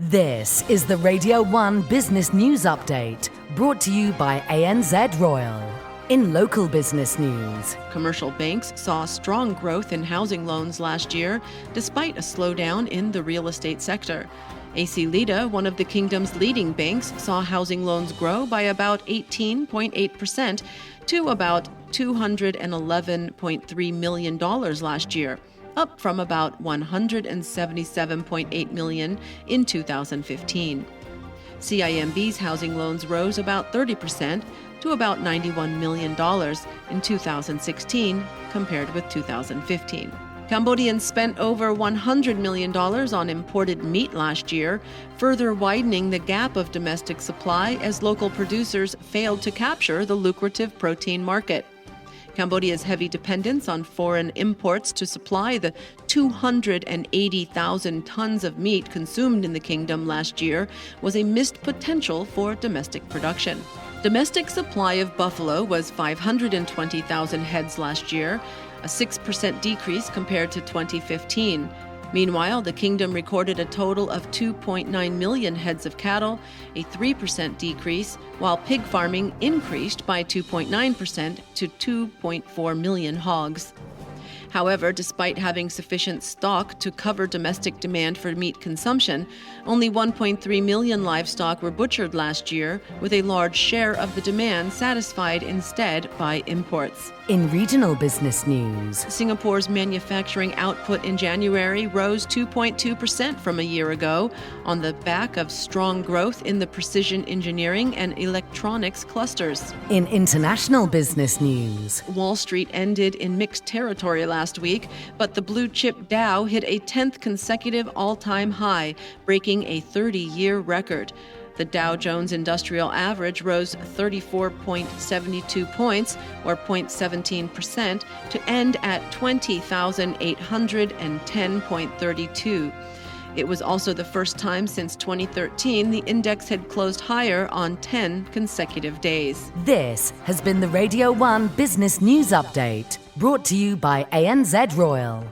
This is the Radio 1 Business News Update, brought to you by ANZ Royal. In local business news, commercial banks saw strong growth in housing loans last year, despite a slowdown in the real estate sector. AC Lida, one of the kingdom's leading banks, saw housing loans grow by about 18.8% to about $211.3 million last year, up from about $177.8 million in 2015. CIMB's housing loans rose about 30% to about $91 million in 2016 compared with 2015. Cambodians spent over $100 million on imported meat last year, further widening the gap of domestic supply as local producers failed to capture the lucrative protein market. Cambodia's heavy dependence on foreign imports to supply the 280,000 tons of meat consumed in the kingdom last year was a missed potential for domestic production. Domestic supply of buffalo was 520,000 heads last year, a 6% decrease compared to 2015. Meanwhile, the kingdom recorded a total of 2.9 million heads of cattle, a 3% decrease, while pig farming increased by 2.9% to 2.4 million hogs. However, despite having sufficient stock to cover domestic demand for meat consumption, only 1.3 million livestock were butchered last year, with a large share of the demand satisfied instead by imports. In regional business news, Singapore's manufacturing output in January rose 2.2% from a year ago on the back of strong growth in the precision engineering and electronics clusters. In international business news, Wall Street ended in mixed territory last week, but the blue chip Dow hit a 10th consecutive all-time high, breaking a 30-year record. The Dow Jones Industrial Average rose 34.72 points, or 0.17%, to end at 20,810.32. It was also the first time since 2013 the index had closed higher on 10 consecutive days. This has been the Radio 1 Business News Update, brought to you by ANZ Royal.